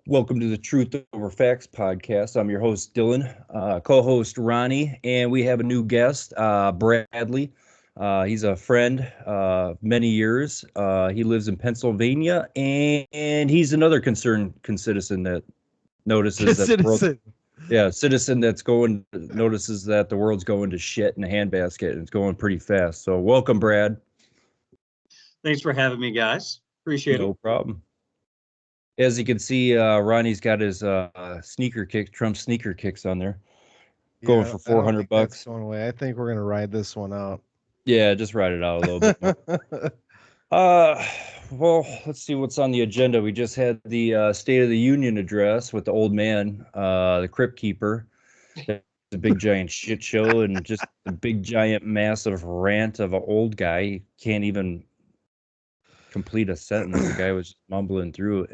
Welcome to the Truth Over Facts podcast. I'm your host, Dylan, co-host Ronnie, and we have a new guest, Bradley. He's a friend many years. He lives in Pennsylvania, and he's another concerned citizen that notices that the world, Citizen. citizen that's going notices that the world's going to shit in a handbasket, and it's going pretty fast. So, welcome, Brad. Thanks for having me, guys. Appreciate No it. problem. As you can see, Ronnie's got his Trump sneaker kicks on there. Going for I don't think $400 that's going away. I think we're gonna ride this one out. Yeah, just write it out a little bit more. Well, let's see what's on the agenda. We just had the State of the Union address with the old man, the Crypt Keeper. The big giant shit show and just the big giant massive rant of an old guy. He can't even complete a sentence. The guy was mumbling through.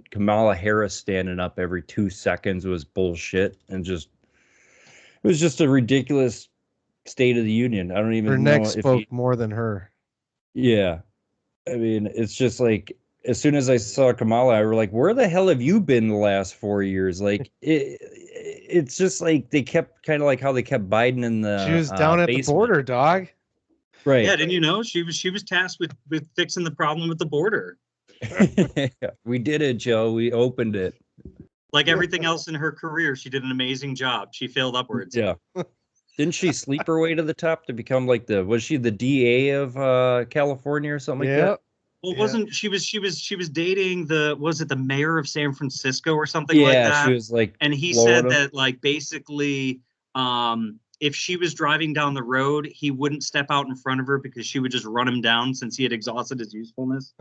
Kamala Harris standing up every 2 seconds was bullshit and just it was just a ridiculous State of the Union. I don't even Her know neck spoke more than her. Yeah. I mean, it's just like as soon as I saw Kamala, I was like, where the hell have you been the last 4 years? Like it's just like they kept kind of like how they kept Biden in the She was down at basement. the border, dog. Right. Yeah, didn't you know she was tasked with fixing the problem with the border? We did it, Joe. We opened it. Like everything else in her career, she did an amazing job. She failed upwards. Yeah. Didn't she sleep her way to the top to become like was she the DA of California or something like that? Well, wasn't she was dating the mayor of San Francisco or something like that? Yeah, she was like, and he said that like basically, if she was driving down the road, he wouldn't step out in front of her because she would just run him down since he had exhausted his usefulness.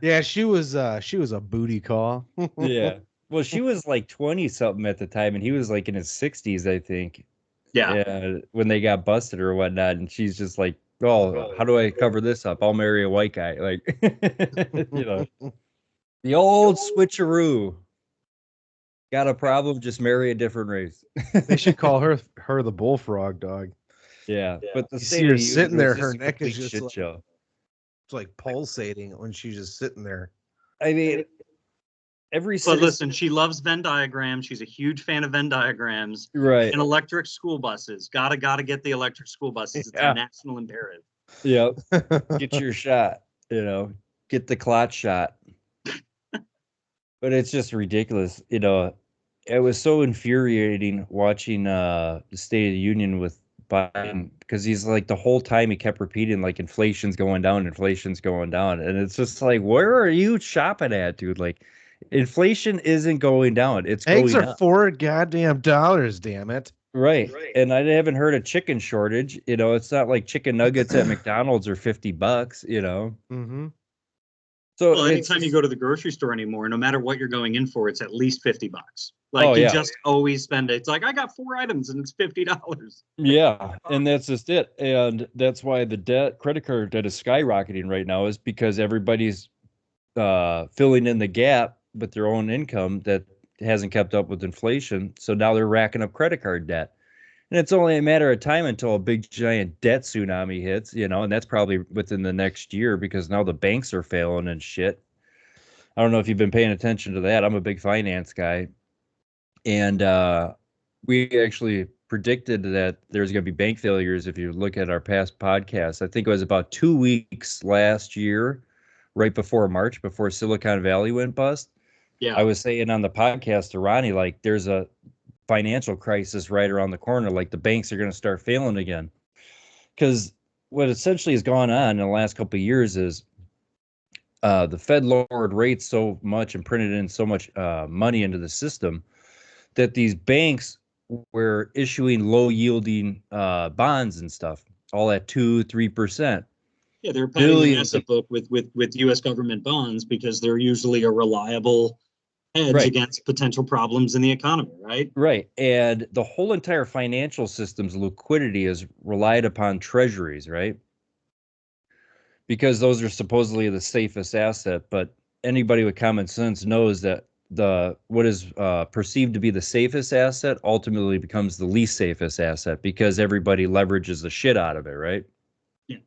Yeah, she was a booty call. Yeah. Well, she was like 20 something at the time, and he was like in his 60s, I think. Yeah. When they got busted or whatnot, and she's just like, "Oh, how do I cover this up? I'll marry a white guy." Like, the old switcheroo. Got a problem? Just marry a different race. They should call her the bullfrog, dog. Yeah, but the You see her sitting there, her neck is just shit like, show. it's like pulsating when she's just sitting there. I mean, But listen, she loves Venn diagrams. She's a huge fan of Venn diagrams. Right. And electric school buses. Gotta get the electric school buses. It's a national imperative. Yep. Get your shot, get the clot shot. But it's just ridiculous. It was so infuriating watching the State of the Union with Biden because he's like the whole time he kept repeating like inflation's going down. And it's just like, where are you shopping at, dude? Like, inflation isn't going down. It's Eggs going are up. $4 goddamn, damn it. Right. And I haven't heard a chicken shortage. It's not like chicken nuggets at McDonald's are $50, Mm-hmm. So well, anytime you go to the grocery store anymore, no matter what you're going in for, it's at least $50. Like you just always spend it. It's like I got 4 items and it's $50. Yeah, and that's just it. And that's why the credit card debt is skyrocketing right now, is because everybody's filling in the gap with their own income that hasn't kept up with inflation. So now they're racking up credit card debt. And it's only a matter of time until a big giant debt tsunami hits, and that's probably within the next year because now the banks are failing and shit. I don't know if you've been paying attention to that. I'm a big finance guy. And we actually predicted that there's going to be bank failures if you look at our past podcasts. I think it was about 2 weeks last year, right before March, before Silicon Valley went bust. Yeah. I was saying on the podcast to Ronnie, like, there's a financial crisis right around the corner. Like, the banks are going to start failing again. Because what essentially has gone on in the last couple of years is the Fed lowered rates so much and printed in so much money into the system that these banks were issuing low yielding bonds and stuff, all at 2-3%. Yeah, they're padding the asset book with U.S. government bonds because they're usually a reliable hedge against potential problems in the economy, right? Right. And the whole entire financial system's liquidity is relied upon treasuries, right? Because those are supposedly the safest asset, but anybody with common sense knows that what is perceived to be the safest asset ultimately becomes the least safest asset because everybody leverages the shit out of it, right? Yeah.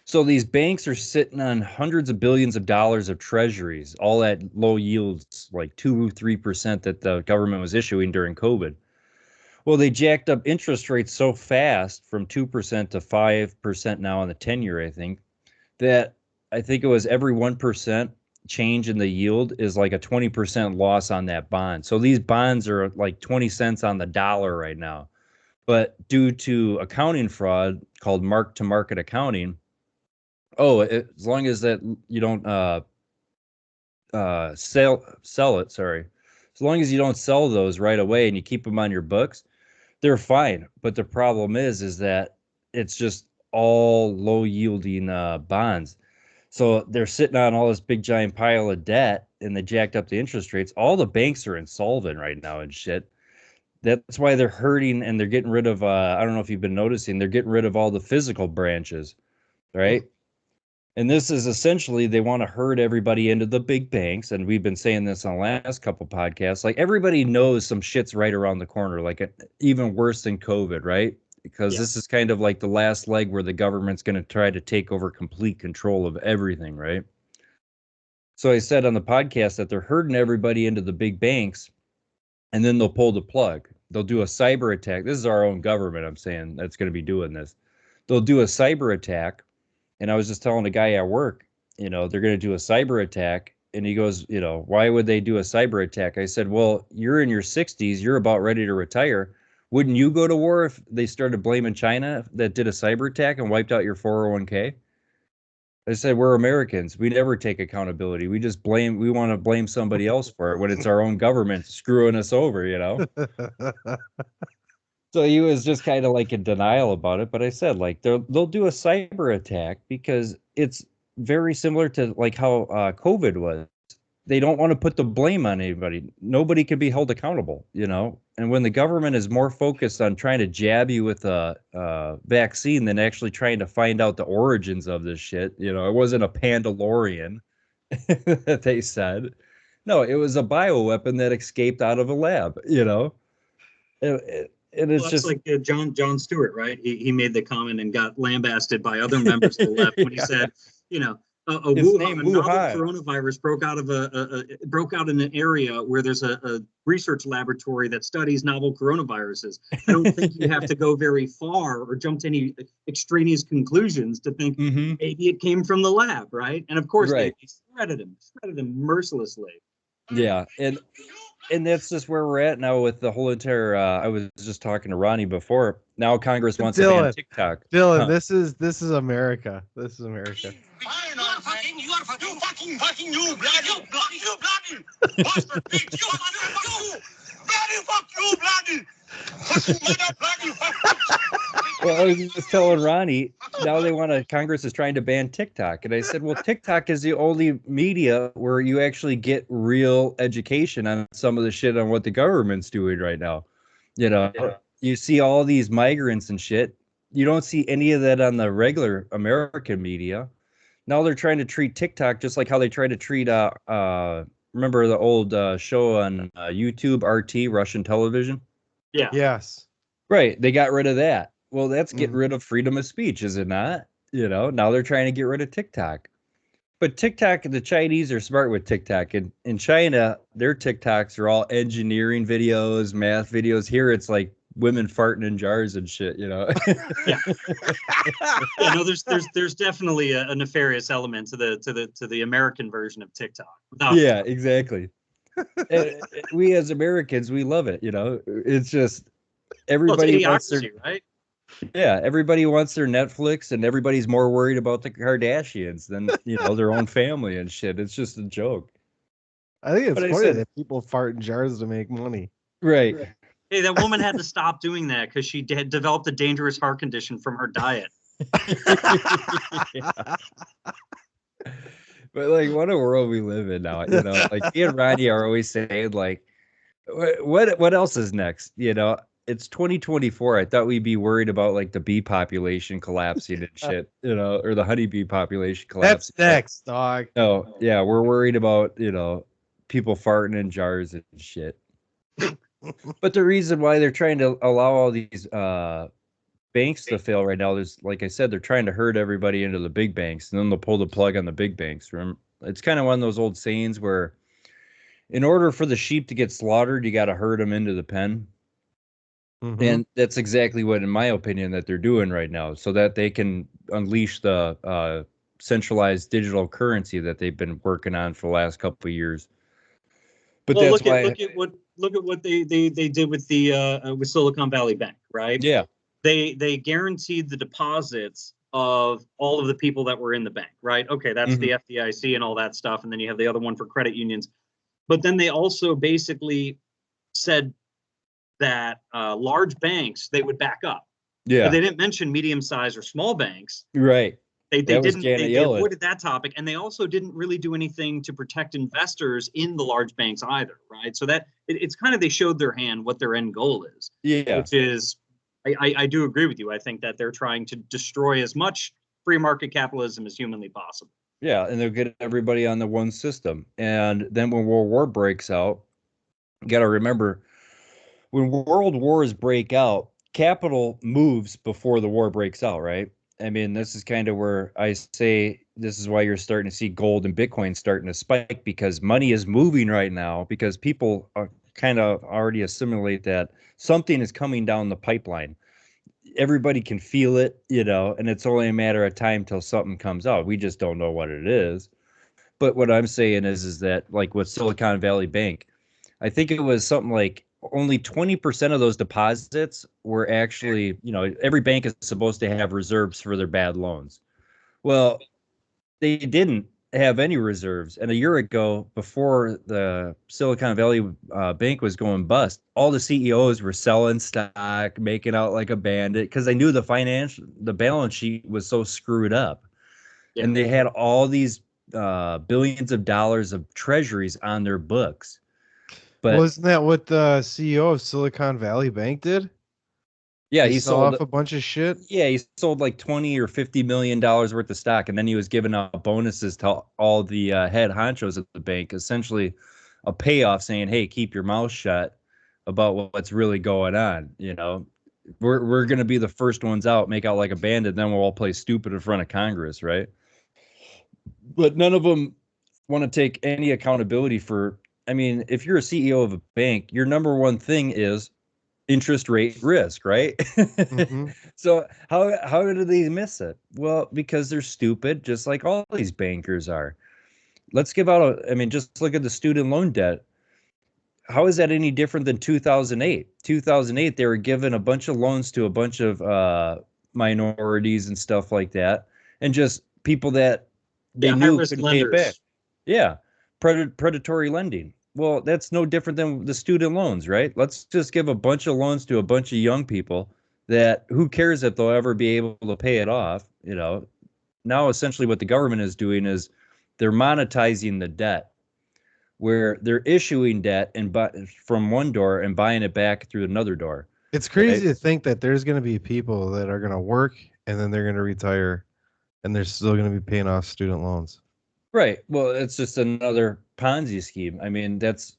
So these banks are sitting on hundreds of billions of dollars of treasuries, all at low yields, like 2-3% that the government was issuing during COVID. Well, they jacked up interest rates so fast from 2% to 5% now on the 10-year, I think, that I think it was every 1% change in the yield is like a 20% loss on that bond. So these bonds are like 20 cents on the dollar right now. But due to accounting fraud called mark-to-market accounting, as long as that you don't sell it, sorry. As long as you don't sell those right away and you keep them on your books, they're fine. But the problem is that it's just all low yielding bonds. So they're sitting on all this big giant pile of debt and they jacked up the interest rates. All the banks are insolvent right now and shit. That's why they're hurting and they're getting rid of I don't know if you've been noticing, they're getting rid of all the physical branches, right? And this is essentially they want to herd everybody into the big banks. And we've been saying this on the last couple podcasts. Like everybody knows some shit's right around the corner, like even worse than COVID, right? Because this is kind of like the last leg where the government's going to try to take over complete control of everything, right? So I said on the podcast that they're herding everybody into the big banks and then they'll pull the plug. They'll do a cyber attack. This is our own government, I'm saying, that's going to be doing this. They'll do a cyber attack. And I was just telling a guy at work, they're going to do a cyber attack. And he goes, why would they do a cyber attack? I said, well, you're in your 60s. You're about ready to retire. Wouldn't you go to war if they started blaming China that did a cyber attack and wiped out your 401k? I said, we're Americans. We never take accountability. We just we want to blame somebody else for it when it's our own government screwing us over, So he was just kind of like in denial about it. But I said, like, they'll do a cyber attack because it's very similar to like how COVID was. They don't want to put the blame on anybody. Nobody can be held accountable, And when the government is more focused on trying to jab you with a vaccine than actually trying to find out the origins of this shit, it wasn't a Pandalorian that they said. No, it was a bioweapon that escaped out of a lab, And it's just like John Stewart, right? He made the comment and got lambasted by other members of the left when he said, a novel coronavirus broke out in an area where there's a research laboratory that studies novel coronaviruses. I don't think you have to go very far or jump to any extraneous conclusions to think maybe it came from the lab, right? And of course, they shredded him mercilessly. Yeah, and that's just where we're at now with the whole entire. I was just talking to Ronnie before. Now Congress wants to ban TikTok. Dylan, this is America. This is America. You fucking you bloody. Bastard bitch, fuck you bloody. Well, I was just telling Ronnie, now Congress is trying to ban TikTok. And I said, well, TikTok is the only media where you actually get real education on some of the shit on what the government's doing right now. You see all these migrants and shit. You don't see any of that on the regular American media. Now they're trying to treat TikTok just like how they try to treat, remember the old show on YouTube, RT, Russian television? Yeah. Yes. Right. They got rid of that. Well, that's getting rid of freedom of speech, is it not? Now they're trying to get rid of TikTok. But TikTok, the Chinese are smart with TikTok. And in China, their TikToks are all engineering videos, math videos. Here it's like women farting in jars and shit, Yeah. No, there's definitely a nefarious element to the American version of TikTok. Yeah, exactly. We as Americans, we love it. It's just everybody wants their right. Yeah, everybody wants their Netflix, and everybody's more worried about the Kardashians than their own family and shit. It's just a joke. I think it's funny that people fart in jars to make money. Right. Hey, that woman had to stop doing that because she had developed a dangerous heart condition from her diet. But like, what a world we live in now. Like me and Ronnie are always saying, like, what else is next? It's 2024. I thought we'd be worried about like the bee population collapsing and shit, or the honeybee population collapsing. That's next, dog. No, yeah, we're worried about, people farting in jars and shit. But the reason why they're trying to allow all these banks to fail right now, there's, like I said, they're trying to herd everybody into the big banks, and then they'll pull the plug on the big banks. It's kind of one of those old sayings where, in order for the sheep to get slaughtered, you got to herd them into the pen. Mm-hmm. And that's exactly what, in my opinion, that they're doing right now, so that they can unleash the centralized digital currency that they've been working on for the last couple of years. But well, look at what they did with the with Silicon Valley Bank, right? Yeah. They guaranteed the deposits of all of the people that were in the bank, right? Okay, that's the FDIC and all that stuff, and then you have the other one for credit unions. But then they also basically said that large banks, they would back up. Yeah. But they didn't mention medium-sized or small banks. Right. They avoided that topic, and they also didn't really do anything to protect investors in the large banks either, right? So that it's kind of, they showed their hand what their end goal is. Yeah. Which is, I do agree with you. I think that they're trying to destroy as much free market capitalism as humanly possible. Yeah, and they'll get everybody on the one system. And then when World War breaks out, you got to remember, when world wars break out, capital moves before the war breaks out, right? I mean, this is kind of where I say this is why you're starting to see gold and Bitcoin starting to spike, because money is moving right now, because people are kind of already assimilate that something is coming down the pipeline. Everybody can feel it, and it's only a matter of time till something comes out. We just don't know what it is. But what I'm saying is that, like with Silicon Valley Bank, I think it was something like only 20% of those deposits were actually, every bank is supposed to have reserves for their bad loans. Well, they didn't have any reserves. And a year ago, before the Silicon Valley Bank was going bust, all the CEOs were selling stock, making out like a bandit, because they knew the balance sheet was so screwed up. Yeah. And they had all these billions of dollars of treasuries on their books. But wasn't that what the CEO of Silicon Valley Bank did? Yeah, he sold off a bunch of shit. Yeah, he sold like $20 or $50 million worth of stock, and then he was giving out bonuses to all the head honchos at the bank, essentially a payoff, saying, "Hey, keep your mouth shut about what's really going on." We're gonna be the first ones out, make out like a bandit, then we'll all play stupid in front of Congress, right? But none of them want to take any accountability for. I mean, if you're a CEO of a bank, your number one thing is interest rate risk, right? Mm-hmm. So how do they miss it? Well, because they're stupid, just like all these bankers are. Let's give out just look at the student loan debt. How is that any different than 2008? 2008, they were given a bunch of loans to a bunch of minorities and stuff like that, and just people that they knew couldn't pay it back. Yeah, predatory lending. Well, that's no different than the student loans, right? Let's just give a bunch of loans to a bunch of young people that who cares if they'll ever be able to pay it off, Now, essentially what the government is doing is they're monetizing the debt, where they're issuing debt from one door and buying it back through another door. It's crazy to think that there's going to be people that are going to work and then they're going to retire and they're still going to be paying off student loans. Right. Well, it's just another Ponzi scheme. I mean, that's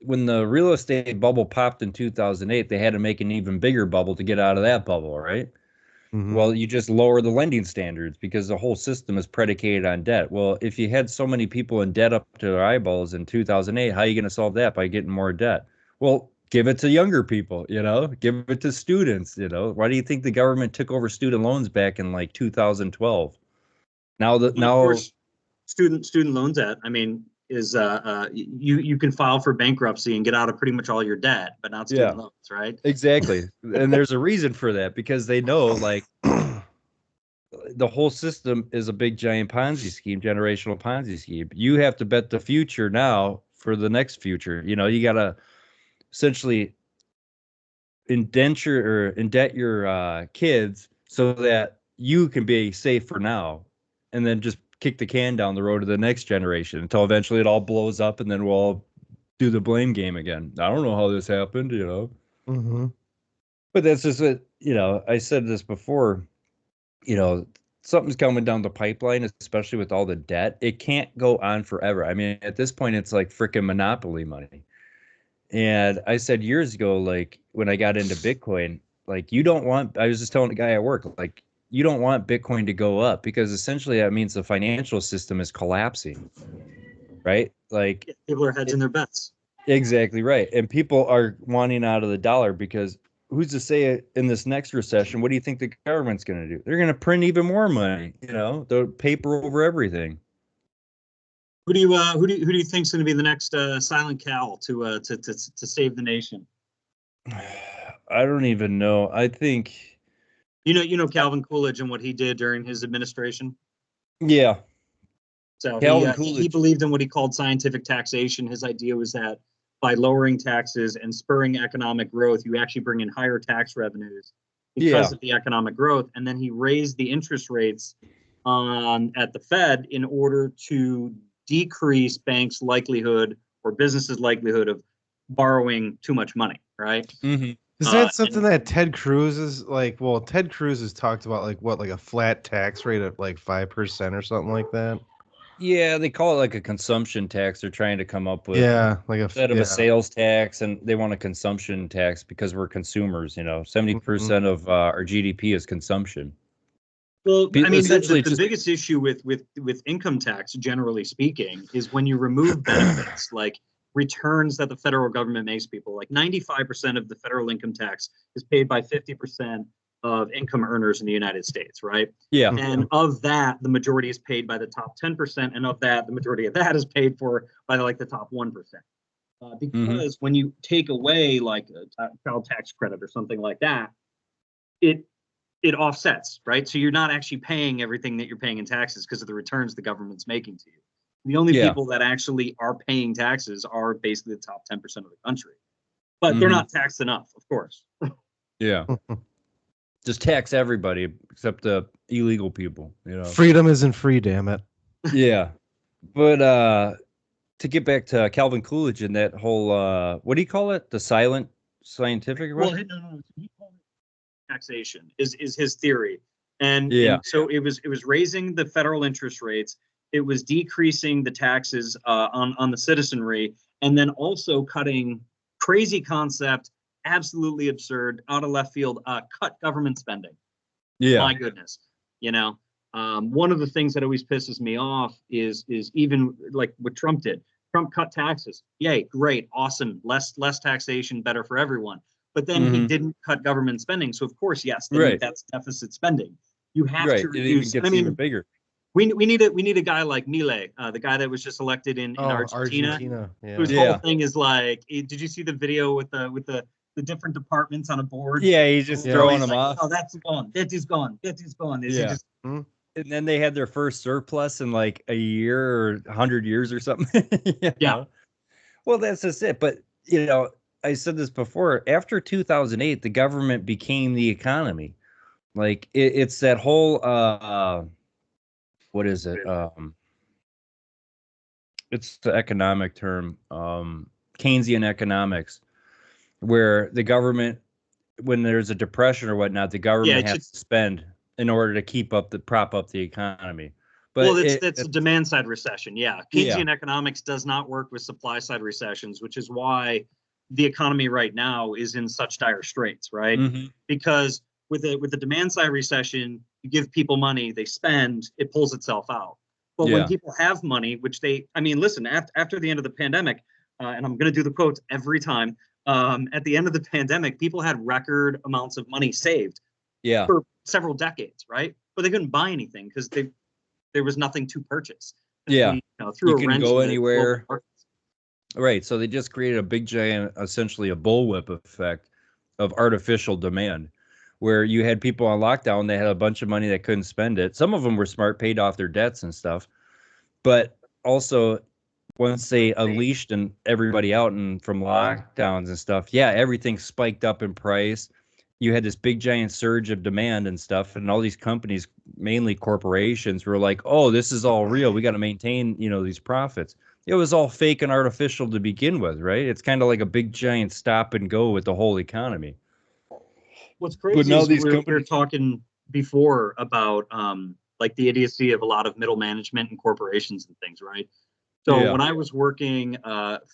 when the real estate bubble popped in 2008, they had to make an even bigger bubble to get out of that bubble, right? Mm-hmm. Well, you just lower the lending standards because the whole system is predicated on debt. Well, if you had so many people in debt up to their eyeballs in 2008, how are you going to solve that? By getting more debt? Well, give it to younger people, give it to students, Why do you think the government took over student loans back in like 2012? Now student loans is you can file for bankruptcy and get out of pretty much all your debt, but not student loans, right? Exactly. And there's a reason for that, because they know like the whole system is a big giant Ponzi scheme, generational Ponzi scheme. You have to bet the future now for the next future. You got to essentially indebt your kids so that you can be safe for now, and then just kick the can down the road to the next generation until eventually it all blows up, and then we'll all do the blame game again. I don't know how this happened, Mm-hmm. But that's just it. I said this before, something's coming down the pipeline, especially with all the debt. It can't go on forever. I mean, at this point, it's like freaking monopoly money. And I said years ago, like when I got into Bitcoin, Like you don't want, I was just telling a guy at work, like you don't want Bitcoin to go up because essentially that means the financial system is collapsing, right? Like People are hedging their bets. exactly right. And people are wanting out of the dollar because who's to say in this next recession, what do you think the government's going to do? They're going to print even more money, the paper over everything. Who do you think's going to be the next Silent Cal to save the nation? I don't even know. I think you know Calvin Coolidge and what he did during his administration. Yeah. So he believed in what he called scientific taxation. His idea was that by lowering taxes and spurring economic growth, you actually bring in higher tax revenues because of the economic growth. And then he raised the interest rates at the Fed in order to decrease banks' likelihood or businesses' likelihood of borrowing too much money, right? Mm-hmm. Is that something that Ted Cruz is like? Well, Ted Cruz has talked about like a flat tax rate of like 5% or something like that. Yeah, they call it like a consumption tax. They're trying to come up with instead of a sales tax, and they want a consumption tax because we're consumers. 70% of our GDP is consumption. Well, I mean, the biggest issue with income tax, generally speaking, is when you remove benefits like returns that the federal government makes people. Like 95% of the federal income tax is paid by 50% of income earners in the United States, right? Yeah. And of that, the majority is paid by the top 10%, and of that, the majority of that is paid for by the top 1%. Because when you take away like a child tax credit or something like that, it offsets, right? So you're not actually paying everything that you're paying in taxes because of the returns the government's making to you. The only people that actually are paying taxes are basically the top 10% of the country. But they're not taxed enough, of course. Yeah. Just tax everybody except the illegal people, Freedom isn't free, damn it. Yeah. But to get back to Calvin Coolidge and that whole what do you call it? The silent scientific? Well, no. He called it taxation is his theory. And so it was raising the federal interest rates. It was decreasing the taxes on the citizenry, and then also cutting, crazy concept, absolutely absurd, out of left field, cut government spending. Yeah. My goodness. One of the things that always pisses me off is even like what Trump did. Trump cut taxes. Yay, great, awesome. Less taxation, better for everyone. But then he didn't cut government spending. So of course, yes, that's deficit spending. You have to reduce. It gets even bigger. We need a guy like Milei, the guy that was just elected in Argentina. Yeah. Whose whole thing is like, did you see the video with the different departments on a board? Yeah, he's just throwing them off. Oh, that's gone. That is gone. That is gone. And then they had their first surplus in like a year or 100 years or something. Yeah. Well, that's just it. But I said this before. After 2008, the government became the economy. Like it's that whole what is it? It's the economic term, Keynesian economics, where the government, when there's a depression or whatnot, the government has to spend in order to prop up the economy. But it's a demand side recession. Yeah. Keynesian economics does not work with supply side recessions, which is why the economy right now is in such dire straits, right? Because with the demand side recession, you give people money, they spend, it pulls itself out. But when people have money, which listen, after the end of the pandemic, and I'm going to do the quotes every time, at the end of the pandemic, people had record amounts of money saved for several decades, right? But they couldn't buy anything because there was nothing to purchase. You couldn't go anywhere. Right. So they just created a big giant, essentially a bullwhip effect of artificial demand, where you had people on lockdown, they had a bunch of money that couldn't spend it. Some of them were smart, paid off their debts and stuff. But also, once they unleashed and everybody out and from lockdowns and stuff, everything spiked up in price. You had this big giant surge of demand and stuff, and all these companies, mainly corporations, were like, "Oh, this is all real. We got to maintain, these profits." It was all fake and artificial to begin with, right? It's kind of like a big giant stop and go with the whole economy. What's crazy is we were talking before about like the idiocy of a lot of middle management and corporations and things, right? So when I was working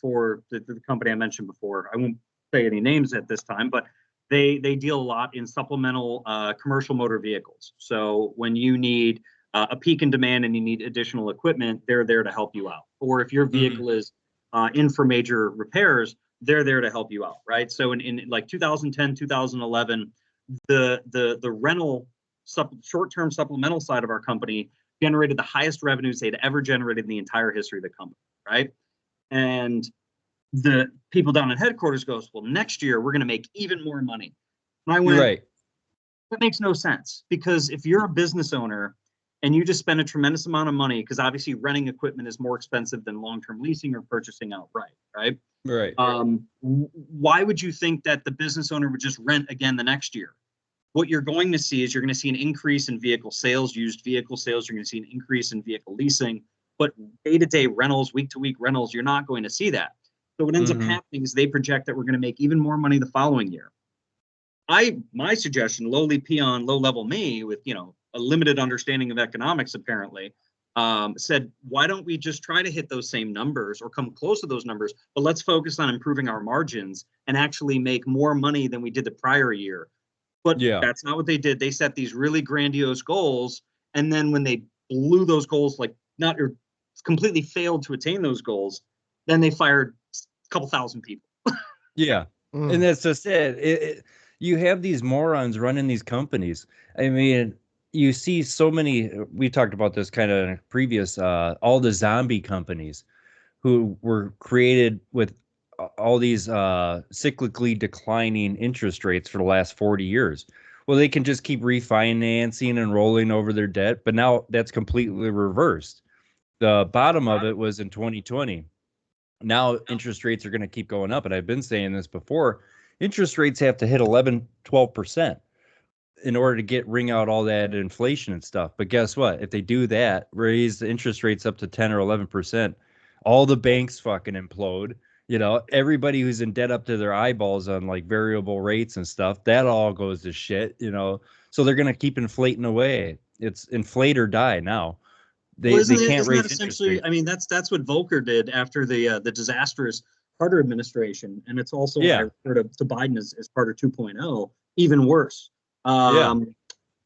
for the company I mentioned before, I won't say any names at this time, but They deal a lot in supplemental commercial motor vehicles. So when you need a peak in demand and you need additional equipment, they're there to help you out. Or if your vehicle is in for major repairs, they're there to help you out, right? So in like 2010, 2011, the rental short-term supplemental side of our company generated the highest revenues they'd ever generated in the entire history of the company, right? And the people down at headquarters goes, well, next year we're going to make even more money. And I went, Right. That makes no sense, because if you're a business owner and you just spend a tremendous amount of money, because obviously renting equipment is more expensive than long-term leasing or purchasing outright, right? Right. Why would you think that the business owner would just rent again the next year? What you're going to see is you're going to see an increase in vehicle sales, used vehicle sales. You're going to see an increase in vehicle leasing, but day-to-day rentals, week-to-week rentals, you're not going to see that. So what ends up happening is they project that we're going to make even more money the following year. My suggestion, lowly peon, low-level me, with a limited understanding of economics, apparently, said, why don't we just try to hit those same numbers or come close to those numbers, but let's focus on improving our margins and actually make more money than we did the prior year. But that's not what they did. They set these really grandiose goals, and then when they blew those goals, completely failed to attain those goals, then they fired a couple thousand people. And that's just it. You have these morons running these companies. I mean, you see so many, we talked about this kind of in previous, all the zombie companies who were created with all these cyclically declining interest rates for the last 40 years. Well, they can just keep refinancing and rolling over their debt, but now that's completely reversed. The bottom of it was in 2020. Now interest rates are going to keep going up, and I've been saying this before. Interest rates have to hit 11, 12% in order to wring out all that inflation and stuff. But guess what? If they do that, raise the interest rates up to 10 or 11%, all the banks fucking implode. Everybody who's in debt up to their eyeballs on like variable rates and stuff, that all goes to shit, so they're going to keep inflating away. It's inflate or die now. They can't raise interest rates. I mean, that's what Volcker did after the disastrous Carter administration. And it's also, I refer to Biden as Carter 2.0, even worse.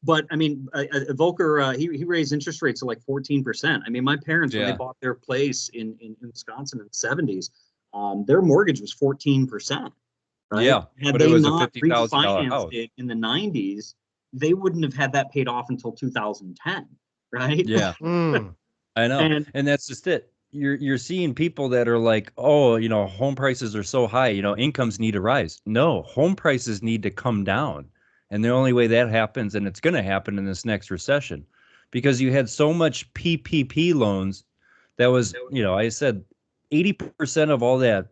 But I mean, Volcker, he raised interest rates to like 14%. I mean, my parents, when they bought their place in Wisconsin in the 70s, their mortgage was 14%. Right? Yeah, had they not refinanced it in the 90s, they wouldn't have had that paid off until 2010. Right? Yeah. I know. And that's just it. You're seeing people that are like, oh, home prices are so high, incomes need to rise. No, home prices need to come down. And the only way that happens, and it's going to happen in this next recession, because you had so much PPP loans that was, I said 80% of all that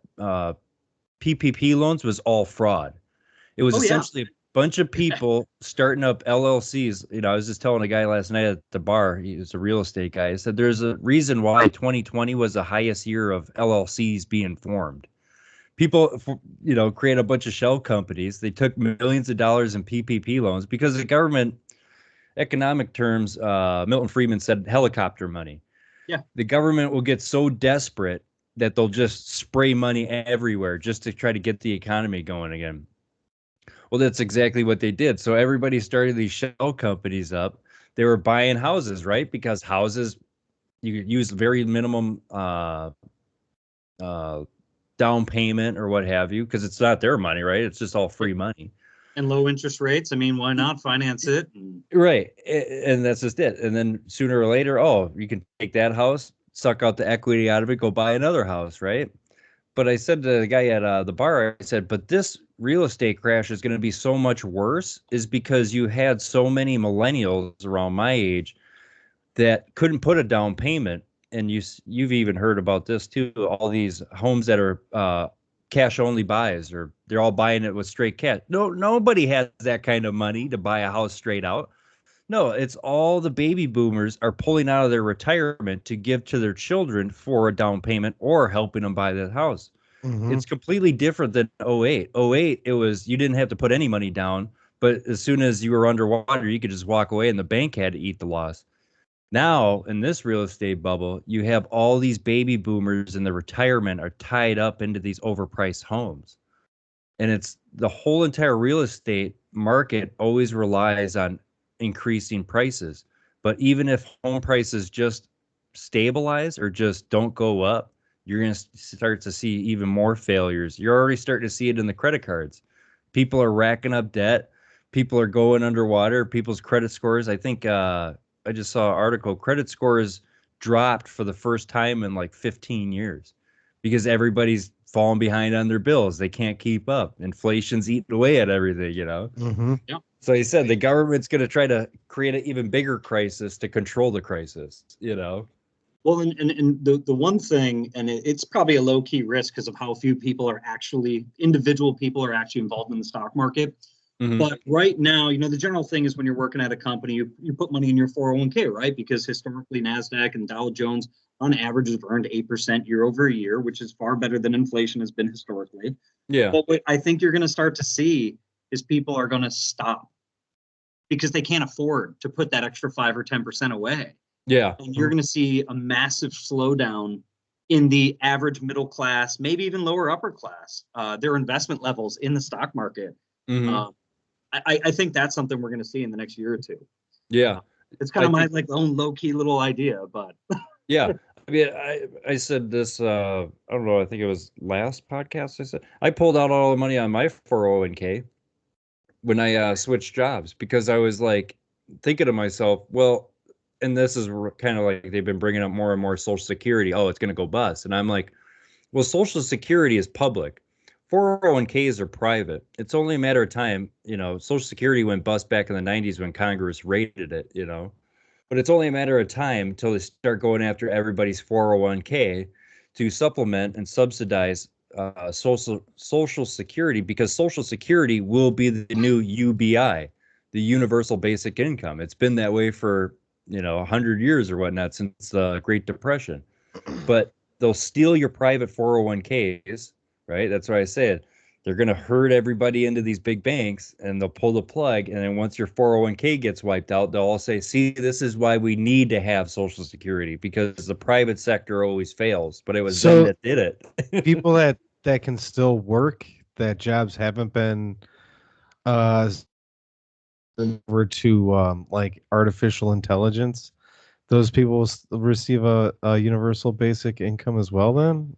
PPP loans was all fraud. It was essentially a bunch of people starting up LLCs. I was just telling a guy last night at the bar, he was a real estate guy. He said there's a reason why 2020 was the highest year of LLCs being formed. People, create a bunch of shell companies. They took millions of dollars in PPP loans because the government, economic terms, Milton Friedman said helicopter money. Yeah. The government will get so desperate that they'll just spray money everywhere just to try to get the economy going again. Well, that's exactly what they did. So everybody started these shell companies up. They were buying houses, right? Because houses, you could use very minimum down payment or what have you, because it's not their money, right? It's just all free money. And low interest rates. I mean, why not finance it? Right. And that's just it. And then sooner or later, you can take that house, suck out the equity out of it, go buy another house, right? But I said to the guy at the bar, I said, but this real estate crash is going to be so much worse is because you had so many millennials around my age that couldn't put a down payment. And you've even heard about this too, all these homes that are cash only buys, or they're all buying it with straight cash. Nobody has that kind of money to buy a house straight out. No, it's all the baby boomers are pulling out of their retirement to give to their children for a down payment or helping them buy that house. It's completely different than 08. 08, it was, you didn't have to put any money down, but as soon as you were underwater, you could just walk away and the bank had to eat the loss. Now, in this real estate bubble, you have all these baby boomers in the retirement are tied up into these overpriced homes. And it's the whole entire real estate market always relies on increasing prices. But even if home prices just stabilize or just don't go up, you're going to start to see even more failures. You're already starting to see it in the credit cards. People are racking up debt. People are going underwater. People's credit scores. I think I just saw an article. Credit scores dropped for the first time in like 15 years because everybody's falling behind on their bills. They can't keep up. Inflation's eating away at everything, you know? Mm-hmm. Yeah. So he said the government's going to try to create an even bigger crisis to control the crisis, you know? Well, and the one thing, and it's probably a low key risk because of how few people are actually, individual people are actually involved in the stock market. Mhm. But right now, you know, the general thing is when you're working at a company, you put money in your 401k, right? Because historically, NASDAQ and Dow Jones on average have earned 8% year over year, which is far better than inflation has been historically. Yeah. But what I think you're going to start to see is people are going to stop because they can't afford to put that extra 5 or 10% away. Yeah. And you're going to see a massive slowdown in the average middle class, maybe even lower upper class, their investment levels in the stock market. Mhm. I think that's something we're going to see in the next year or two. Yeah. It's kind of I my think- like own low key little idea, but Yeah. I mean, I said this, I don't know, I think it was last podcast I said, I pulled out all the money on my 401k when I switched jobs because I was like thinking to myself, well, and this is kind of like they've been bringing up more and more Social Security. Oh, it's going to go bust. And I'm like, well, Social Security is public. 401ks are private. It's only a matter of time. You know, Social Security went bust back in the 90s when Congress raided it, you know. But it's only a matter of time until they start going after everybody's 401k to supplement and subsidize social security, because Social Security will be the new UBI, the Universal Basic Income. It's been that way for 100 years or whatnot since the Great Depression. But they'll steal your private 401ks, right? That's why I said they're going to herd everybody into these big banks and they'll pull the plug. And then once your 401k gets wiped out, they'll all say, see, this is why we need to have Social Security, because the private sector always fails. But it was them that did it. People that can still work, that jobs haven't been over to like artificial intelligence, those people will receive a universal basic income as well then?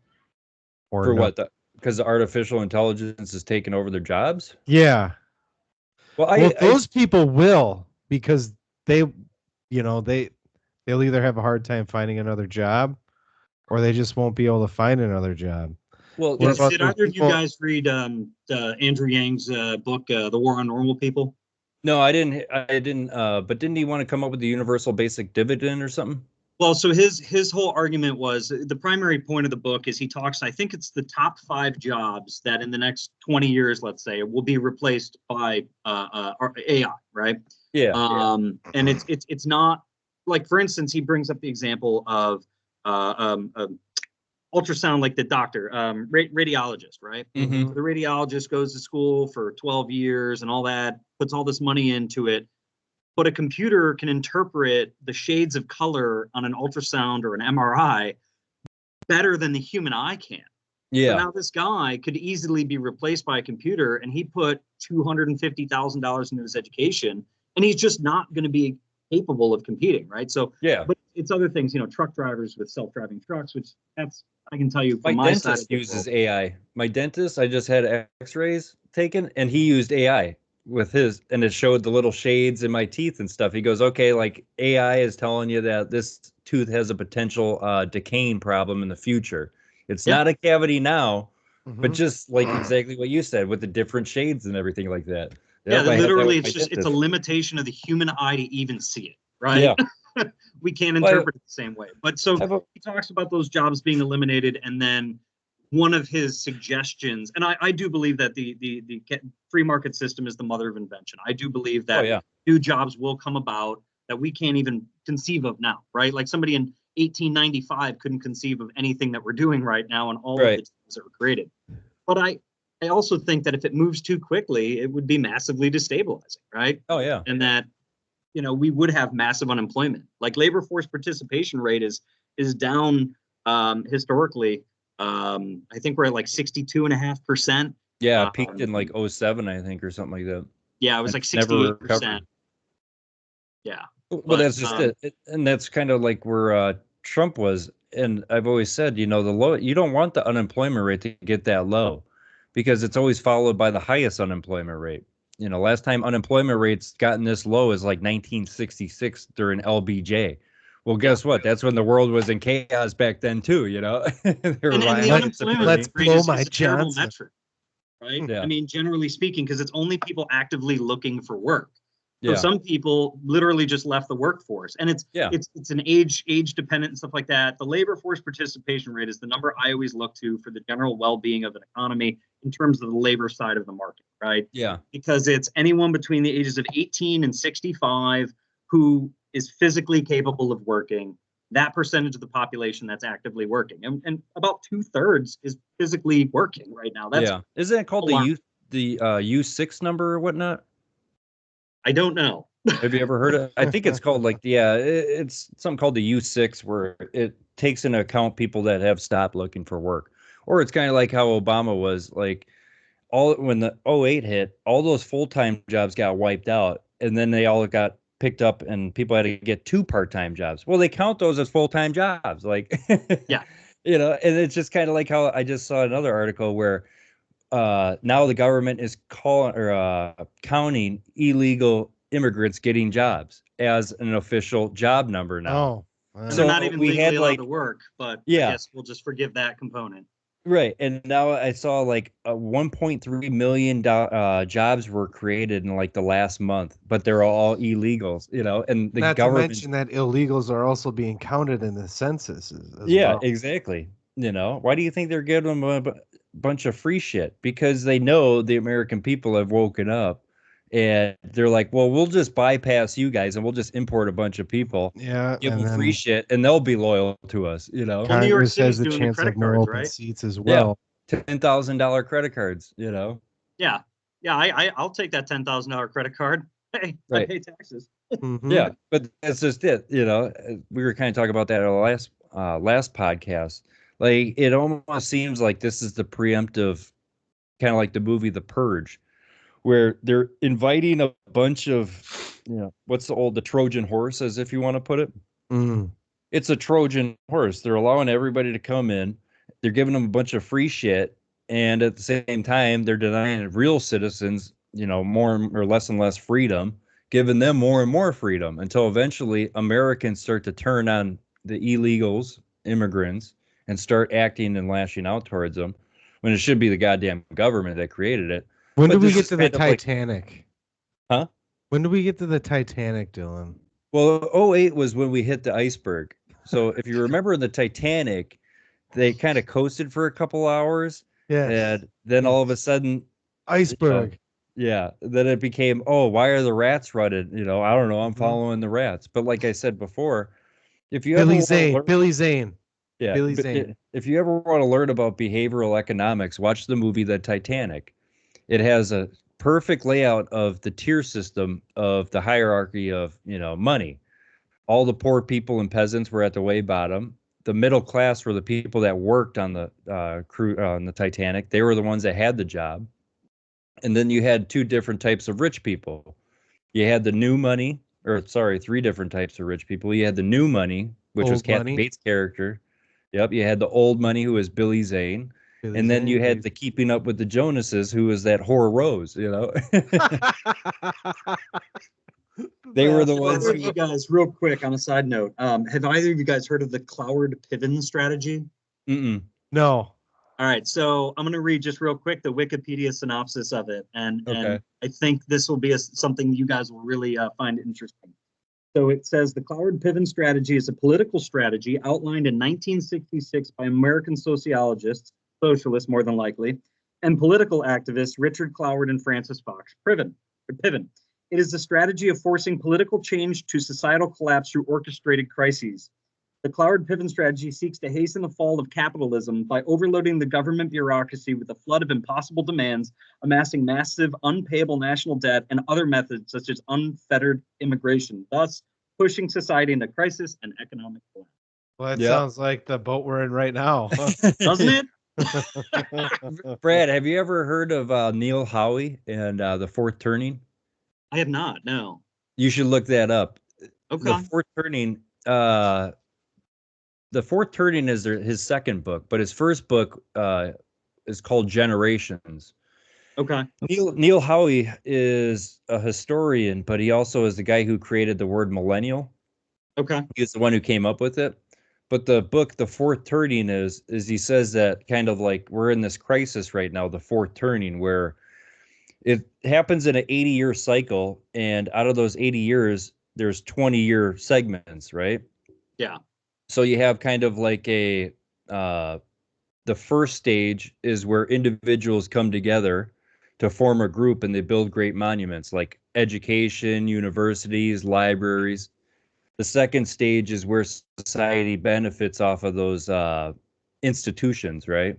Or For no? what? Because the artificial intelligence is taking over their jobs? Yeah. Well, those people will, because they, they'll either have a hard time finding another job or they just won't be able to find another job. well, What about did those either of you people- guys read Andrew Yang's book, The War on Normal People? no, I didn't. But didn't he want to come up with the universal basic dividend or something? Well, so his whole argument was, the primary point of the book is he talks, I think it's the top 5 jobs that in the next 20 years, let's say, will be replaced by AI, right? Yeah. And it's not like, for instance, he brings up the example of ultrasound, like the doctor, radiologist, right? Mhm. So the radiologist goes to school for 12 years and all that, puts all this money into it. But a computer can interpret the shades of color on an ultrasound or an MRI better than the human eye can. Yeah. So now this guy could easily be replaced by a computer, and he put $250,000 into his education, and he's just not going to be capable of competing, right? So, Yeah. but it's other things, truck drivers with self-driving trucks, which I can tell you My from my side. dentist uses AI. My dentist, I just had X-rays taken, and he used AI with his, and it showed the little shades in my teeth and stuff. He goes, okay, like AI is telling you that this tooth has a potential decaying problem in the future. It's not a cavity now, but just like exactly what you said with the different shades and everything like that. Yeah, Yep, I had that literally, with it's my just, it's a dentist. limitation of the human eye to even see it, right? Yeah. We can't Well, interpret it the same way. But so he talks about those jobs being eliminated, and then one of his suggestions, and I do believe that the free market system is the mother of invention. I do believe that new jobs will come about that we can't even conceive of now, right? Like somebody in 1895 couldn't conceive of anything that we're doing right now and all of the jobs that were created. But I also think that if it moves too quickly, it would be massively destabilizing, right? Oh, yeah. And that, we would have massive unemployment. Like labor force participation rate is down historically. I think we're at like 62.5%. Yeah, it peaked in like 07, I think, or something like that. Yeah, it was like Never 68%. Yeah. Well, But, that's just it. And that's kind of like where Trump was. And I've always said, the low, you don't want the unemployment rate to get that low because it's always followed by the highest unemployment rate. Last time unemployment rates gotten this low is like 1966 during LBJ. Well, guess what? That's when the world was in chaos back then too. They were and the rioting. unemployment Let's rate blow is my a terrible Johnson. metric, right? Yeah. I mean, generally speaking, because it's only people actively looking for work. So Yeah. some people literally just left the workforce, and it's an age dependent and stuff like that. The labor force participation rate is the number I always look to for the general well-being of an economy in terms of the labor side of the market, right? Yeah. Because it's anyone between the ages of 18 and 65 who is physically capable of working. That percentage of the population that's actively working, and about 2/3 is physically working right now. That's Isn't it called the U6 number or whatnot? I don't know. Have you ever heard of? I think it's called it's something called the U6, where it takes into account people that have stopped looking for work. Or it's kind of like how Obama was like, when the 08 hit, all those full-time jobs got wiped out, and then they all got picked up, and people had to get 2 part-time jobs. Well, they count those as full-time jobs, like Yeah. and it's just kind of like how I just saw another article where now the government is counting illegal immigrants getting jobs as an official job number now. Oh, And So they're not even we legally had, allowed like- to work, but I Yeah. guess we'll just forgive that component. Right. And now I saw like 1.3 million jobs were created in like the last month, but they're all illegals, and the not government. to mention that illegals are also being counted in the census as Yeah, well. exactly. Why do you think they're giving them a bunch of free shit? Because they know the American people have woken up, and they're like, well, we'll just bypass you guys and we'll just import a bunch of people, Yeah, give and them then free shit, and they'll be loyal to us, Well, New York Congress City's has a doing the chance credit of more cards, open right? seats as well. $10,000 credit cards, Yeah. I'll take that $10,000 credit card. Hey, I Right. pay taxes. Mhm. Yeah, but that's just it. We were kind of talking about that at our last podcast. Like, it almost seems like this is the preemptive, kind of like the movie The Purge, where they're inviting a bunch of, what's the Trojan horse, as if you want to put it. Mm. It's a Trojan horse. They're allowing everybody to come in. They're giving them a bunch of free shit, and at the same time, they're denying real citizens, more or less and less freedom, giving them more and more freedom until eventually Americans start to turn on the illegals, immigrants, and start acting and lashing out towards them, when it should be the goddamn government that created it. When But did we this get is to the kind of like- Titanic? Huh? When did we get to the Titanic, Dylan? Well, 08 was when we hit the iceberg. So if you remember in the Titanic, they kind of coasted for a couple hours, Yes. and then all of a sudden, Iceberg. then it became, oh, why are the rats running? I don't know. I'm Mhm. following the rats. But like I said before, if you Billy ever Zane. learn, Billy Zane. yeah, Billy but Zane. if you ever want to learn about behavioral economics, watch the movie The Titanic. It has a perfect layout of the tier system of the hierarchy of, money. All the poor people and peasants were at the way bottom. The middle class were the people that worked on the crew on the Titanic. They were the ones that had the job. And then you had 2 different types of rich people. You had the new money, or sorry, 3 different types of rich people. You had the new money, which was Old Kathy money. Bates' character. Yep. You had the old money, who was Billy Zane. Billy And then Zane, you had baby. the Keeping Up with the Jonases, who was that whore Rose, They were the Have ones either of you guys, real quick on a side note, have either of you guys heard of the Cloward-Piven strategy? Mm-mm. No. All right, so I'm going to read just real quick the Wikipedia synopsis of it, and Okay. I think this will be something you guys will really find interesting. So it says the Cloward-Piven strategy is a political strategy outlined in 1966 by American sociologists, socialists more than likely, and political activists Richard Cloward and Francis Fox Piven. It is the strategy of forcing political change to societal collapse through orchestrated crises. The Cloward-Piven strategy seeks to hasten the fall of capitalism by overloading the government bureaucracy with a flood of impossible demands, amassing massive unpayable national debt, and other methods such as unfettered immigration, thus pushing society into crisis and economic collapse. Well, that Yeah. sounds like the boat we're in right now. Doesn't it? Brad, have you ever heard of Neil Howie and The Fourth Turning? I have not. No. You should look that up. Okay. The Fourth Turning. The Fourth Turning is his second book, but his first book is called Generations. Okay. Neil Howie is a historian, but he also is the guy who created the word millennial. Okay. He's the one who came up with it. But the book, The Fourth Turning, is he says that kind of like we're in this crisis right now, the fourth turning, where it happens in an 80-year cycle, and out of those 80 years, there's 20-year segments, right? Yeah. So you have kind of like the first stage is where individuals come together to form a group and they build great monuments like education, universities, libraries. The second stage is where society benefits off of those institutions, right?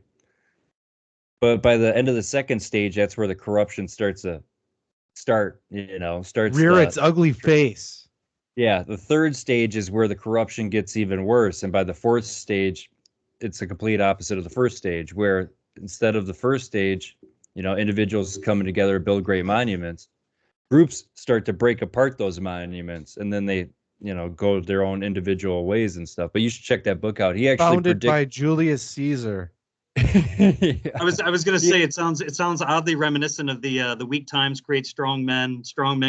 But by the end of the second stage, that's where the corruption starts rear its ugly face. Yeah, the third stage is where the corruption gets even worse, and by the fourth stage, it's the complete opposite of the first stage, where instead of the first stage, individuals coming together to build great monuments, groups start to break apart those monuments, and then they go their own individual ways and stuff. But you should check that book out. He actually founded by Julius Caesar. Yeah. I was gonna say it sounds oddly reminiscent of the weak times create strong men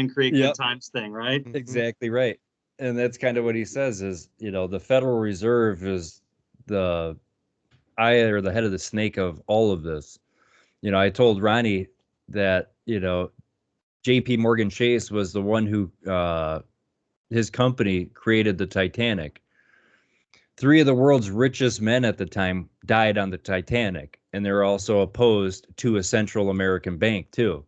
create good times thing, right? Exactly right. And that's kind of what he says is, the Federal Reserve is the eye or the head of the snake of all of this. I told Ronnie that, JP Morgan Chase was the one who his company created the Titanic. 3 of the world's richest men at the time died on the Titanic, and they're also opposed to a Central American bank too.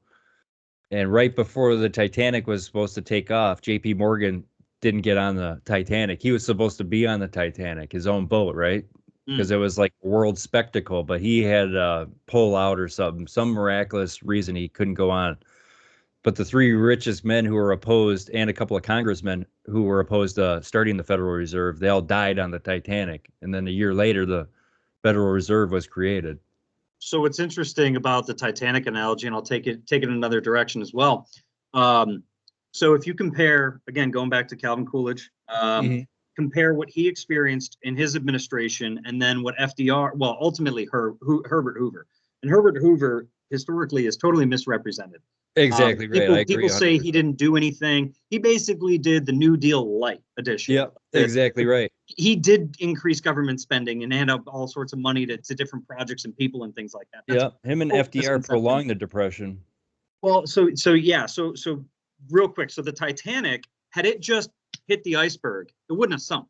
And right before the Titanic was supposed to take off, JP Morgan didn't get on the Titanic. He was supposed to be on the Titanic, his own boat, right? Because it was like a world spectacle, but he had pull out or something, some miraculous reason he couldn't go on. But the 3 richest men who were opposed, and a couple of congressmen who were opposed to starting the Federal Reserve, they all died on the Titanic. And then a year later, the Federal Reserve was created. So what's interesting about the Titanic analogy, and I'll take it in another direction as well. So if you compare, again, going back to Calvin Coolidge, compare what he experienced in his administration and then what FDR, well, ultimately Herbert Hoover. And Herbert Hoover historically is totally misrepresented. Exactly right. People say he didn't do anything. He basically did the New Deal light edition. Yep, exactly right. He did increase government spending and hand up all sorts of money to different projects and people and things like that. Yeah, him and FDR prolonged the Depression. Well, so real quick. So the Titanic, had it just hit the iceberg, it wouldn't have sunk.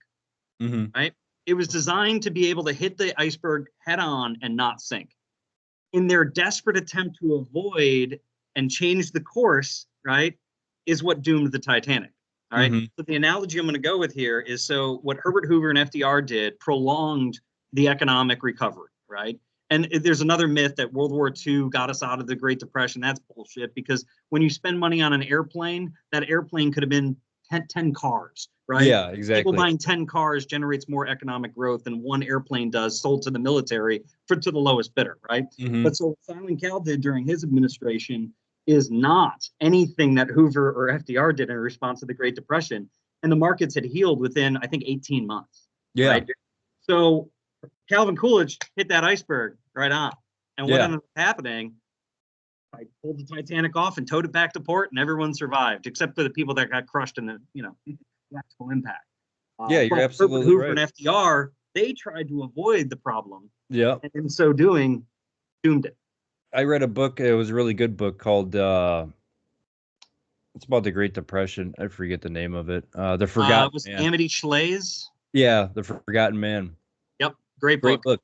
Right? It was designed to be able to hit the iceberg head on and not sink. In their desperate attempt to avoid and change the course, right, is what doomed the Titanic. All right. So the analogy I'm going to go with here is, so what Herbert Hoover and FDR did prolonged the economic recovery, right? And there's another myth that World War II got us out of the Great Depression. That's bullshit, because when you spend money on an airplane, that airplane could have been 10 cars, right? Yeah, exactly. People buying 10 cars generates more economic growth than one airplane does sold to the military to the lowest bidder, right? But so what Simon Cowell did during his administration is not anything that Hoover or FDR did in response to the Great Depression. And the markets had healed within, I think, 18 months. Yeah. Right? So Calvin Coolidge hit that iceberg right on. And what ended up happening, I pulled the Titanic off and towed it back to port, and everyone survived, except for the people that got crushed in the, actual impact. You're absolutely Hoover right. and FDR, they tried to avoid the problem. Yeah. And in so doing, doomed it. I read a book. It was a really good book called it's about the Great Depression. I forget the name of it. The Forgotten it was Man. Amity Shlaes. Yeah, The Forgotten Man. Yep, great book.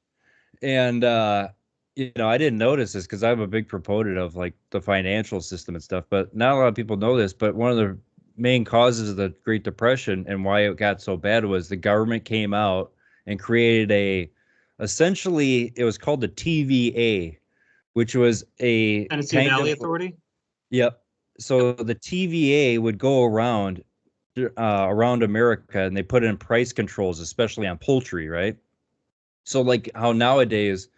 And I didn't notice this because I'm a big proponent of like the financial system and stuff, but not a lot of people know this. But one of the main causes of the Great Depression and why it got so bad was the government came out and created essentially it was called the TVA, which was a Tennessee Valley Authority. Yep. So the TVA would go around America, and they put in price controls, especially on poultry, right? So like how nowadays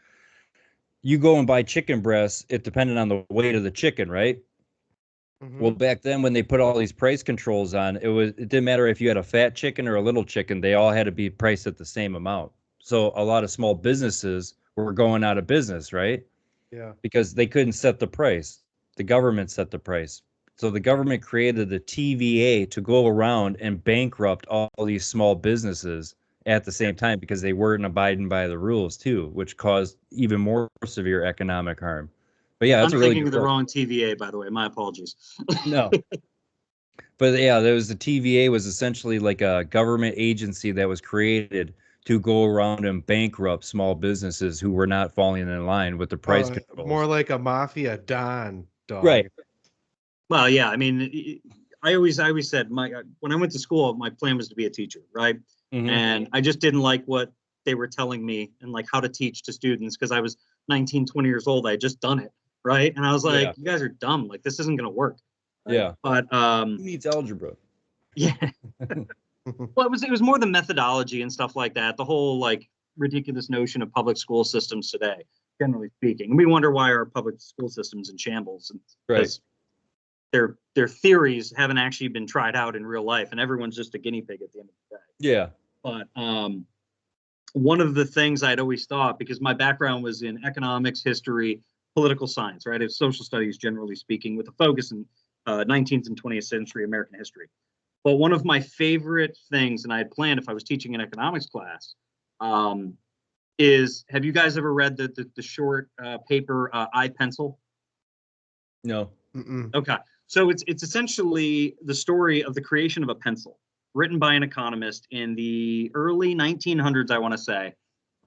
you go and buy chicken breasts, it depended on the weight of the chicken, right? Well, back then when they put all these price controls on, it didn't matter if you had a fat chicken or a little chicken, they all had to be priced at the same amount. So a lot of small businesses were going out of business, right? Yeah. Because they couldn't set the price. The government set the price. So the government created the TVA to go around and bankrupt all these small businesses at the same time because they weren't abiding by the rules too, which caused even more severe economic harm. But yeah, that's I'm a really thinking good of the wrong TVA, by the way. My apologies. No. But yeah, there was the TVA was essentially like a government agency that was created to go around and bankrupt small businesses who were not falling in line with the price controls. More like a mafia don dog. Right. Well, yeah. I mean, I always said when I went to school, my plan was to be a teacher, right? Mhm. And I just didn't like what they were telling me and like how to teach to students because I was 19, 20 years old. I had just done it, right? And I was like, Yeah. you guys are dumb. Like this isn't going to work. Right? Yeah. But Who needs algebra? yeah. Well, it was more the methodology and stuff like that. The whole like ridiculous notion of public school systems today, generally speaking. And we wonder why our public school systems in shambles. And Right. their theories haven't actually been tried out in real life, and everyone's just a guinea pig at the end of the day. Yeah. But one of the things I'd always thought, because my background was in economics, history, political science, right? It's social studies, generally speaking, with a focus in 19th and 20th century American history. But one of my favorite things, and I had planned if I was teaching an economics class, is have you guys ever read the short paper I, Pencil? No. Mm-mm. Okay. So it's essentially the story of the creation of a pencil, written by an economist in the early 1900s, I want to say.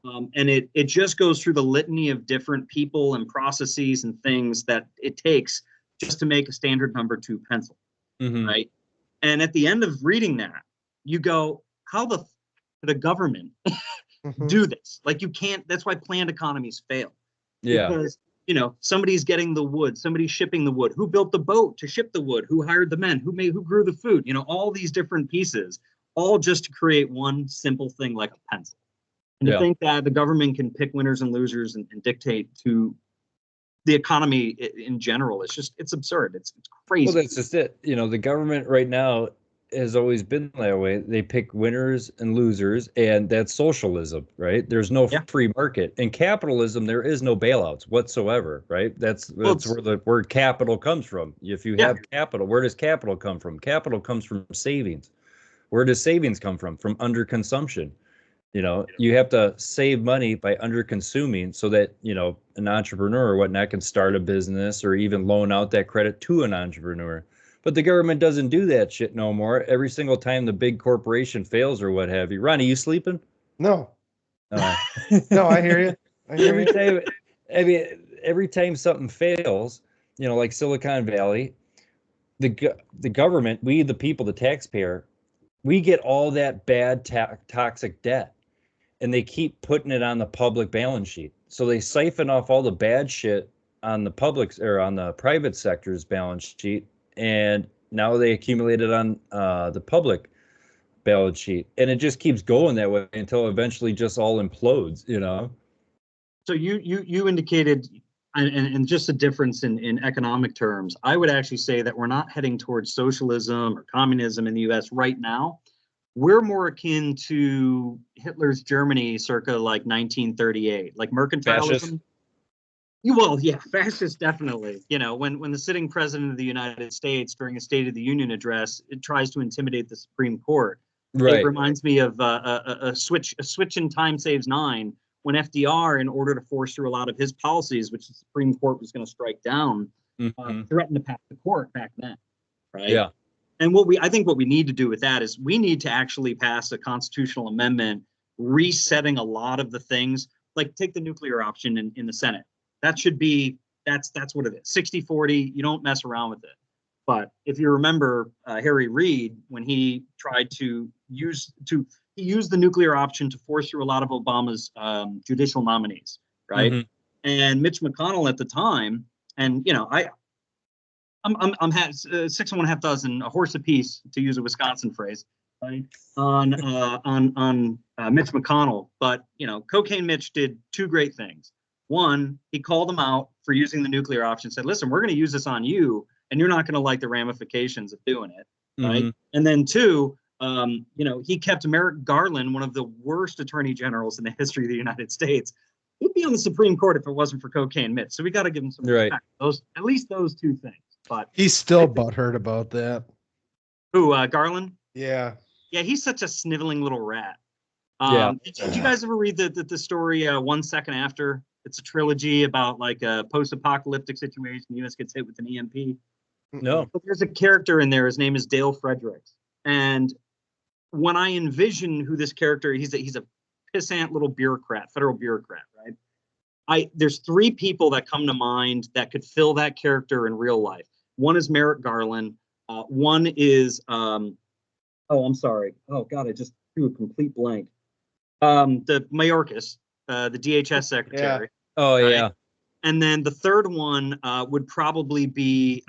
And it just goes through the litany of different people and processes and things that it takes just to make a standard number 2 pencil, Mhm. right? And at the end of reading that, you go, how the government do this? Like you can't, that's why planned economies fail. Yeah. Because somebody's getting the wood, somebody's shipping the wood, who built the boat to ship the wood, who hired the men, who grew the food, all these different pieces, all just to create one simple thing like a pencil. And to think that the government can pick winners and losers and dictate to the economy in general, it's absurd. It's crazy. Well, that's just it. The government right now has always been that way. They pick winners and losers, and that's socialism, right? There's no free market. In capitalism, there is no bailouts whatsoever, right? That's where the word capital comes from. If you have capital, where does capital come from? Capital comes from savings. Where does savings come from? From underconsumption. You have to save money by under consuming so that, an entrepreneur or whatnot can start a business or even loan out that credit to an entrepreneur. But the government doesn't do that shit no more. Every single time the big corporation fails or what have you. Ronnie, you sleeping? No. No, I hear you. Every time something fails, like Silicon Valley, the government, we the people, the taxpayer, we get all that bad toxic debt. And they keep putting it on the public balance sheet. So they siphon off all the bad shit on the public or on the private sector's balance sheet. And now they accumulate it on the public balance sheet. And it just keeps going that way until eventually just all implodes, So you indicated, and just a difference in economic terms, I would actually say that we're not heading towards socialism or communism in the US right now. We're more akin to Hitler's Germany circa like 1938, like mercantilism. Fascist. Well, yeah, fascist, definitely. When the sitting president of the United States during a State of the Union address, it tries to intimidate the Supreme Court. Right. It reminds me of a switch in time saves 9, when FDR, in order to force through a lot of his policies, which the Supreme Court was going to strike down, threatened to pass the court back then. Right. Yeah. And I think what we need to do with that is we need to actually pass a constitutional amendment resetting a lot of the things, like take the nuclear option in the Senate. That should be, that's what it is. 60-40, you don't mess around with it. But if you remember Harry Reid, when he tried to use the nuclear option to force through a lot of Obama's judicial nominees, right? Mm-hmm. And Mitch McConnell at the time, and I'm 6 1/2 dozen, a horse apiece, to use a Wisconsin phrase, right? On Mitch McConnell. But Cocaine Mitch did 2 great things. One, he called them out for using the nuclear option, said, listen, we're going to use this on you, and you're not going to like the ramifications of doing it, right? Mm-hmm. And then two, he kept Merrick Garland, one of the worst attorney generals in the history of the United States. He'd be on the Supreme Court if it wasn't for Cocaine Mitch. So we got to give him some respect. At least those two things. But he's still butthurt about that. Who, Garland? Yeah. Yeah, he's such a sniveling little rat. Yeah. Did you guys ever read the story 1 second after? It's a trilogy about like a post-apocalyptic situation. The U.S. gets hit with an EMP. No. But there's a character in there. His name is Dale Fredericks. And when I envision who this character, he's a pissant little bureaucrat, federal bureaucrat, right? There's three people that come to mind that could fill that character in real life. One is Merrick Garland. One is I'm sorry. Oh God, I just threw a complete blank. The Mayorkas, the DHS secretary. Yeah. Oh right? yeah. And then the third one would probably be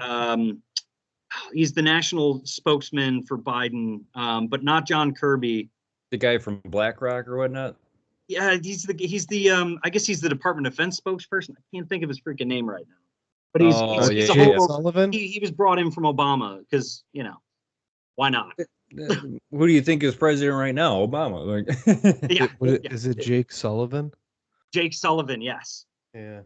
he's the national spokesman for Biden, but not John Kirby. The guy from BlackRock or whatnot. Yeah, he's the I guess he's the Department of Defense spokesperson. I can't think of his freaking name right now. But he's a whole, Sullivan. He was brought in from Obama because why not? Who do you think is president right now? Obama. Is it Jake Sullivan? Jake Sullivan, yes. Yeah.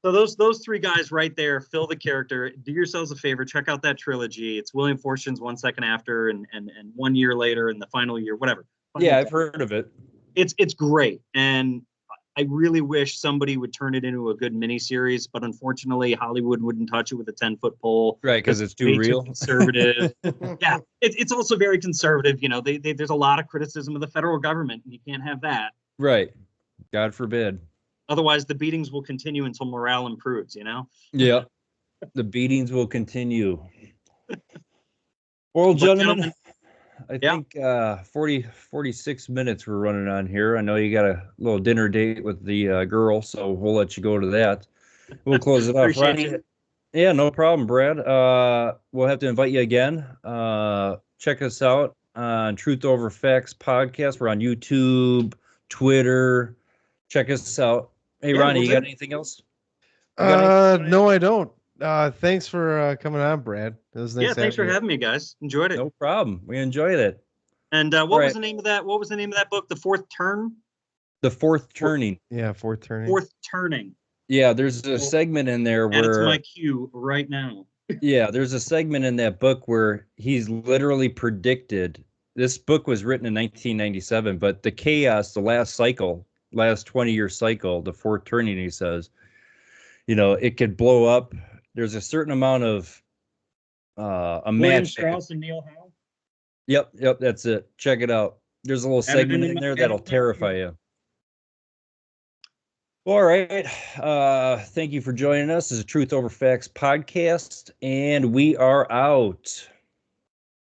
So those three guys right there fill the character. Do yourselves a favor, check out that trilogy. It's William Fortune's 1 second after and 1 year later and the final year, whatever. Yeah, I've heard of it. It's great. And I really wish somebody would turn it into a good miniseries, but unfortunately Hollywood wouldn't touch it with a 10-foot pole. Right, because it's too real. Conservative. Yeah, it's also very conservative. There's a lot of criticism of the federal government, and you can't have that. Right. God forbid. Otherwise, the beatings will continue until morale improves, Yeah. The beatings will continue. Well, gentlemen, I think 46 minutes we're running on here. I know you got a little dinner date with the girl, so we'll let you go to that. We'll close it off. Right? Yeah, no problem, Brad. We'll have to invite you again. Check us out on Truth Over Facts podcast. We're on YouTube, Twitter. Check us out. Hey, Ronnie, you got anything else? No, I don't. Thanks for coming on, Brad. It was nice. Yeah, thanks for having me, guys. Enjoyed it. No problem. We enjoyed it. And what was the name of that? What was the name of that book? The Fourth Turn? The Fourth Turning. Yeah, Fourth Turning. Fourth Turning. Yeah, there's a segment in there where that's my cue right now. Yeah, there's a segment in that book where he's literally predicted. This book was written in 1997, but the chaos, the last 20-year cycle, the Fourth Turning, he says, it could blow up. There's a certain amount of a William match. Strauss and Neil Howe. Yep, that's it. Check it out. There's a little segment in there that'll terrify you. All right. Thank you for joining us. This is a Truth Over Facts podcast, and we are out.